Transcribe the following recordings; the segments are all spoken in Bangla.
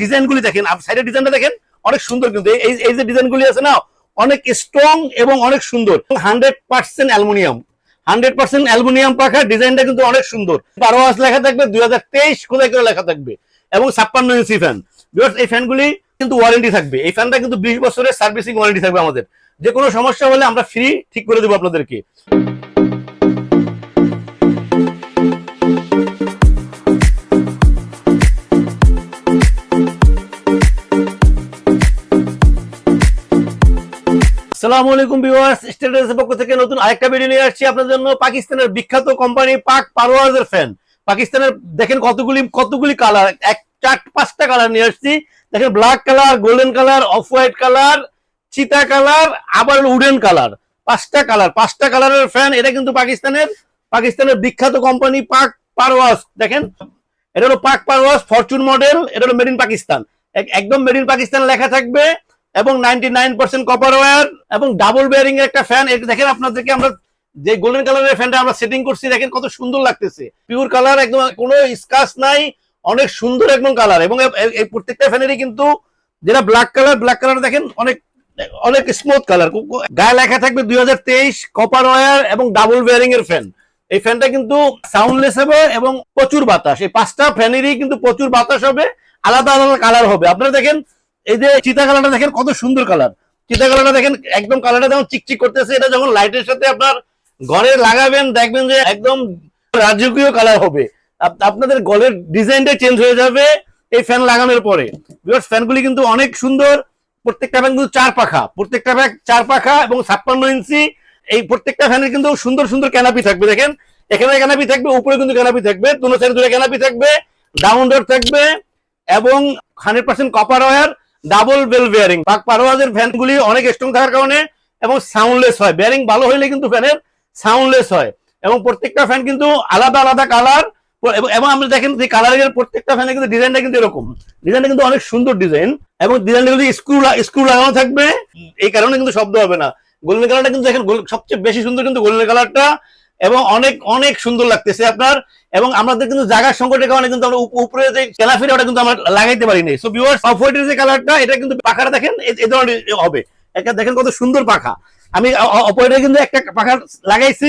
ডিজাইনগুলি দেখেন, সাইডের ডিজাইনটা দেখেন অনেক সুন্দর, কিন্তু এই যে ডিজাইনগুলি আছে না অনেক স্ট্রং এবং অনেক সুন্দর। 100% অ্যালুমিনিয়াম, 100% অ্যালুমিনিয়াম পাখা, ডিজাইনটা কিন্তু অনেক সুন্দর। 12 ওয়াট লেখা থাকবে, 2023 খোদাই করে লেখা থাকবে এবং 56 ইঞ্চি ফ্যান। এই ফ্যানগুলি কিন্তু ওয়ারেন্টি থাকবে, এই ফ্যানটা কিন্তু 20 বছরের সার্ভিসিং ওয়ারেন্টি থাকবে আমাদের। যে কোনো সমস্যা হলে আমরা ফ্রি ঠিক করে দেবো আপনাদেরকে। আসসালামু আলাইকুম ভিউয়ার্স, স্টেটাসের পক্ষ থেকে নতুন আরেকটা ভিডিও নিয়ে আসছি আপনাদের জন্য। পাকিস্তানের বিখ্যাত কোম্পানি পাক পারওয়াজের ফ্যান। পাকিস্তানের দেখেন কতগুলি কালার, 4-5টা কালার নিয়ে আসছি। দেখেন black colour, golden colour, off white colour, চিতা কালার, আবার উডেন কালার, 5টা কালারের ফ্যান। এটা কিন্তু পাকিস্তানের বিখ্যাত কোম্পানি পাক পারওয়াজ। দেখেন এটা হলো পাক পারওয়াজ ফরচুন মডেল, এটা হলো মেড ইন পাকিস্তান, একদম মেড ইন পাকিস্তান লেখা থাকবে এবং 99% কপার ওয়্যার এবং ডাবল বেয়ারিং এর একটা ফ্যান। দেখেন আপনাদেরকে আমরা যে গোল্ডেন কালারের ফ্যানটা আমরা সেটিং করছি, দেখেন কত সুন্দর লাগতেছে, পিওর কালার, একদম কোনো স্ক্র্যাচ নাই, অনেক সুন্দর একদম কালার। এবং এই প্রত্যেকটা ফ্যানেরই কিন্তু যেটা ব্ল্যাক কালার দেখেন অনেক স্মুথ কালার, গায়ে লেখা থাকবে 2023 কপার ওয়্যার এবং ডাবল বেয়ারিং এর ফ্যান। এই ফ্যানটা কিন্তু সাউন্ডলেস হবে এবং প্রচুর বাতাস, এই 5টা ফ্যানেরই কিন্তু প্রচুর বাতাস হবে, আলাদা আলাদা কালার হবে। আপনারা দেখেন এই যে চিতা কালারটা দেখেন কত সুন্দর কালার, চিতা কালারটা দেখেন একদম কালারটা যেমন চিকচিক করতেছে। এটা যখন লাইটের সাথে আপনার ঘরে লাগাবেন দেখবেন যে একদম রাজকীয় কালার হবে, আপনাদের ঘরের ডিজাইনটা চেঞ্জ হয়ে যাবে এই ফ্যান লাগানোর পরে। ফ্যানগুলি কিন্তু অনেক সুন্দর, প্রত্যেকটা ফ্যান কিন্তু 4 পাখা, প্রত্যেকটা ফ্যান 4 পাখা এবং 56 ইঞ্চি। এই প্রত্যেকটা ফ্যানের কিন্তু সুন্দর সুন্দর ক্যানাপি থাকবে, দেখেন এখানে ক্যানাপি থাকবে, উপরে কিন্তু ক্যানাপি থাকবে, দুটো সাইডে দুটো ক্যানাপি থাকবে, ডাউন ডোর থাকবে এবং 100% copper wire, double bell bearing. Pak পারওয়াজের ফ্যানগুলি অনেক স্ট্রং থাকার কারণে এবং সাউন্ডলেস হয়, বেয়ারিং ভালো হইলে কিন্তু ফ্যানের সাউন্ডলেস হয়। এবং প্রত্যেকটা ফ্যান কিন্তু আলাদা আলাদা কালার এবং আমরা দেখেন যে কালারের প্রত্যেকটা ফ্যানের কিন্তু ডিজাইনটা কিন্তু এরকম, ডিজাইনটা কিন্তু অনেক সুন্দর ডিজাইন এবং ডিজাইনটা কিন্তু স্ক্রু লাগানো থাকবে, এই কারণে কিন্তু শব্দ হবে না। গোল্ডেন কালারটা কিন্তু দেখেন সবচেয়ে বেশি সুন্দর কিন্তু গোল্ডেন কালারটা এবং অনেক অনেক সুন্দর লাগতেছে আপনার। এবং আমাদের কিন্তু জায়গার সংকটের কারণে কিন্তু আমরা উপরে যে ক্যালাফিটা ওটা কিন্তু আমরা লাগাইতে পারি নাই। সো ভিউয়ার্স, অফ হোয়াইটের যে কালারটা এটা কিন্তু পাখাটা দেখেন এই ধরনের হবে, একটা দেখেন কত সুন্দর পাখা। আমি অফ হোয়াইটে কিন্তু একটা পাখা লাগাইছি,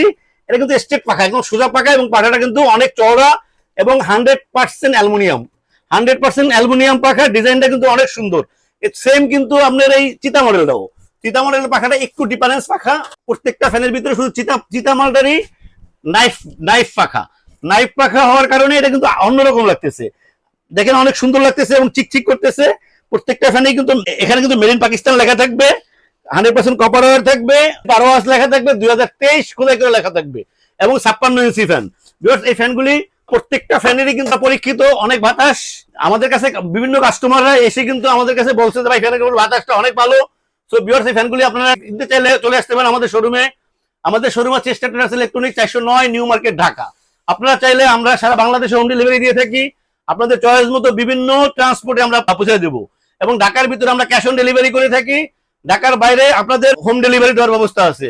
এটা কিন্তু স্ট্রেট পাখা, একদম সোজা পাখা এবং পাখাটা কিন্তু অনেক চওড়া এবং 100% অ্যালুমিনিয়াম, 100% অ্যালুমিনিয়াম পাখা। ডিজাইনটা কিন্তু অনেক সুন্দর, সেম কিন্তু আপনার এই চিতা মডেলটাও, চিতা মডেলের পাখাটা একটু ডিফারেন্স পাখা। প্রত্যেকটা ফ্যানের ভিতরে শুধু চিতা মডেলেরই নাইফ পাখা হওয়ার কারণে এটা কিন্তু অন্যরকম লাগতেছে, দেখেন অনেক সুন্দর লাগতেছে এবং চিকচিক করতেছে। প্রত্যেকটা ফ্যানে কিন্তু এখানে কিন্তু মেড ইন পাকিস্তান লেখা থাকবে, 100% কপার ওয়্যার থাকবে, 12 ওয়াট লেখা থাকবে, 2023 খোদাই করে লেখা থাকবে এবং 56 ইঞ্চি ফ্যান। এই ফ্যানগুলি প্রত্যেকটা ফ্যানেরই কিন্তু পরীক্ষিত, অনেক বাতাস। আমাদের কাছে বিভিন্ন কাস্টমাররা এসে কিন্তু আমাদের কাছে বলছে যে ভাই ফ্যানের বাতাসটা অনেক ভালো। সো ভিউয়ার্স, এই ফ্যানগুলি আপনারা কিনতে চাইলে চলে আসতে পারেন আমাদের শোরুমে। আমাদের শোরুম আছে state electronic 409 new market Dhaka. আপনারা চাইলে আমরা সারা বাংলাদেশে হোম ডেলিভারি দিয়ে থাকি, আপনাদের চয়েস মতো বিভিন্ন ট্রান্সপোর্টে আমরা পৌঁছে দেবো এবং ঢাকার ভিতরে আমরা ক্যাশ অন ডেলিভারি করে থাকি। ঢাকার বাইরে আপনাদের হোম ডেলিভারি দেওয়ার ব্যবস্থা আছে।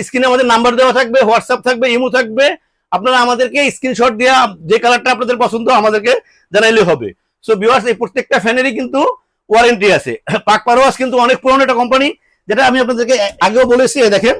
স্ক্রিনে আমাদের নাম্বার দেওয়া থাকবে, হোয়াটসঅ্যাপ থাকবে, ইমো থাকবে, আপনারা আমাদেরকে স্ক্রিনশট দিয়ে যে কালারটা আপনাদের পছন্দ আমাদেরকে জানাইলে হবে। সো ভিউয়ার্স, এই প্রত্যেকটা ফ্যানেরই কিন্তু ওয়ারেন্টি আছে। পাক পারওয়াজ কিন্তু অনেক পুরনো একটা কোম্পানি, যেটা আমি আপনাদেরকে আগেও বলেছি। দেখেন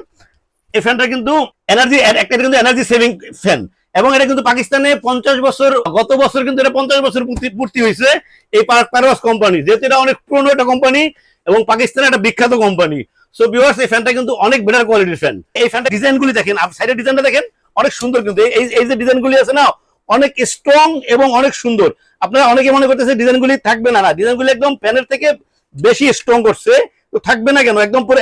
এই ফ্যানটা কিন্তু এনার্জি সেভিং ফ্যান এবং এটা কিন্তু পাকিস্তানে 50 বছর, গত বছর কিন্তু এটা 50 বছর পূর্তি হয়েছে এই পাক পারওয়াজ কোম্পানি, যেহেতু এটা অনেক পুরনো একটা কোম্পানি এবং পাকিস্তানের একটা বিখ্যাত কোম্পানি। সো ভিউয়ার্স, এই ফ্যানটা কিন্তু অনেক বেটার কোয়ালিটির ফ্যান। এই ফ্যানটা ডিজাইনগুলি দেখেন, সাইডের ডিজাইনটা দেখেন অনেক সুন্দর, কিন্তু এই যে ডিজাইনগুলি আছে না অনেক স্ট্রং এবং অনেক সুন্দর। আপনারা অনেকে মনে করতেছে ডিজাইনগুলি থাকবে না, ডিজাইনগুলি একদম ফ্যানের থেকে বেশি স্ট্রং করছে, তো থাকবে না কেন,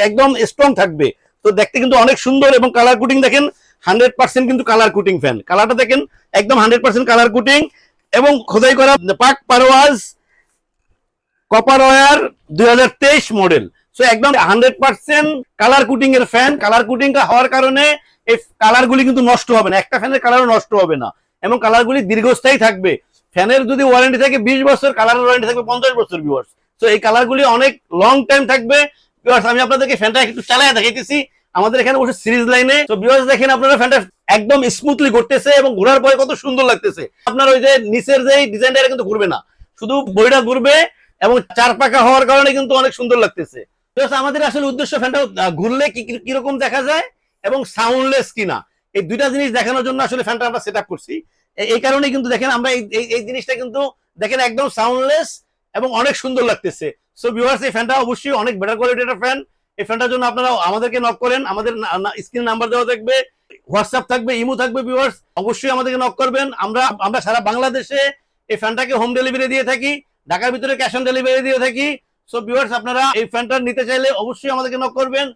একদম স্ট্রং থাকবে। তো দেখতে কিন্তু অনেক সুন্দর এবং কালার কুটিং দেখেন 100% কিন্তু কালার কুটিং ফ্যান, কালারটা দেখেন একদম 100% কালার কুটিং এবং খোদাই করা পাক পারওয়াজ কপার ওয়্যার 2023 মডেল। সো একদম 100% কালার কুটিং এর ফ্যান। কালার কুটিং হওয়ার কারণে এই কালারগুলি কিন্তু নষ্ট হবে না, একটা ফ্যানের কালারও নষ্ট হবে না এবং কালারগুলি দীর্ঘস্থায়ী থাকবে। ফ্যানের যদি ওয়ারেন্টি থাকে 20 বছর, কালারের ওয়ারেন্টি থাকবে 50 বছর ভিউয়ার্স। তো এই কালারগুলি অনেক লং টাইম থাকবে ভিউয়ার্স। আমি আপনাদেরকে ফ্যানটা একটু চালায় দেখাইতেছি, আমাদের এখানে বসে সিরিজ লাইনে। তো ভিউয়ার্স দেখেন আপনারা ফ্যানটা একদম স্মুথলি ঘুরতেছে এবং ঘোরার পরে কত সুন্দর লাগতেছে। আপনার ওই যে নিচের যে ডিজাইনটা কিন্তু ঘুরবে না, শুধু বইটা ঘুরবে এবং চার পাকা হওয়ার কারণে কিন্তু অনেক সুন্দর লাগতেছে। আমাদের আসলে উদ্দেশ্য ফ্যানটা ঘুরলে কিরকম দেখা যায় এবং সাউন্ডলেস কিনা, এই দুইটা জিনিস দেখানোর জন্য আসলে ফ্যানটা আমরা সেট আপ করছি। এই কারণে কিন্তু দেখেন আমরা এই জিনিসটা কিন্তু দেখেন একদম সাউন্ডলেস এবং অনেক সুন্দর লাগতেছে। সো ভিউয়ার্স, এই ফ্যানটা অবশ্যই অনেক বেটার কোয়ালিটির ফ্যান। এই ফ্যানটার জন্য আপনারা আমাদেরকে নক করেন, আমাদের স্ক্রিন নাম্বার দেওয়া থাকবে, হোয়াটসঅ্যাপ থাকবে, ইমো থাকবে। ভিউয়ার্স অবশ্যই আমাদেরকে নক করবেন। আমরা সারা বাংলাদেশে এই ফ্যানটাকে হোম ডেলিভারি দিয়ে থাকি, ঢাকার ভিতরে ক্যাশ অন ডেলিভারি দিয়ে থাকি। সো ভিউয়ার্স, আপনারা এই ফ্যানটা নিতে চাইলে অবশ্যই আমাদেরকে নক করবেন।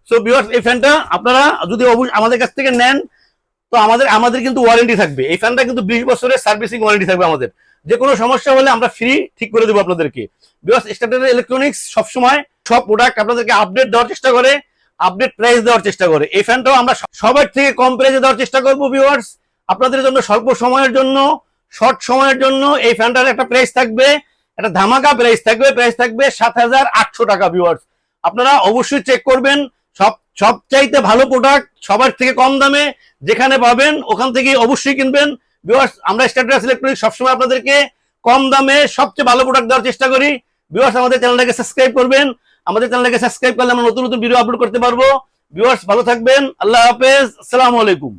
সো ভিউয়ার্স, এই ফ্যানটা আপনারা যদি আমাদের কাছ থেকে নেন তো আমাদের কিন্তু ওয়ারেন্টি থাকবে। এই ফ্যানটা কিন্তু 20 বছরের সার্ভিসিং ওয়ারেন্টি থাকবে আমাদের। যে কোনো সমস্যা হলে আমরা ফ্রি ঠিক করে দেবো আপনাদেরকে। ভিউয়ার্স, স্ট্যান্ডার্ড ইলেকট্রনিক্স সবসময় সব প্রোডাক্ট আপনাদেরকে আপডেট দেওয়ার চেষ্টা করে, আপডেট প্রাইস দেওয়ার চেষ্টা করে। এই ফ্যানটাও আমরা সবার থেকে কম প্রাইসে দেওয়ার চেষ্টা করবো। ভিউয়ার্স, আপনাদের জন্য স্বল্প সময়ের জন্য, শর্ট সময়ের জন্য এই ফ্যানটার একটা প্রাইস থাকবে, একটা ধামাকা প্রাইস থাকবে। প্রাইস থাকবে 7,800 টাকা। ভিউয়ার্স, আপনারা অবশ্যই চেক করবেন। সবচাইতে ভালো প্রোডাক্ট সবার থেকে কম দামে যেখানে পাবেন ওখান থেকে অবশ্যই কিনবেন। ভিউয়ার্স, আমরা স্ট্যান্ডার্ড ইলেকট্রনিক্স সবসময় আপনাদেরকে কম দামে সবচেয়ে ভালো প্রোডাক্ট দেওয়ার চেষ্টা করি। ভিউয়ার্স, আমাদের চ্যানেলটাকে সাবস্ক্রাইব করবেন। আমাদের চ্যানেলটাকে সাবস্ক্রাইব করলে আমরা নতুন নতুন ভিডিও আপলোড করতে পারবো। ভিউয়ার্স, ভালো থাকবেন। আল্লাহ হাফেজ। আসসালামু আলাইকুম।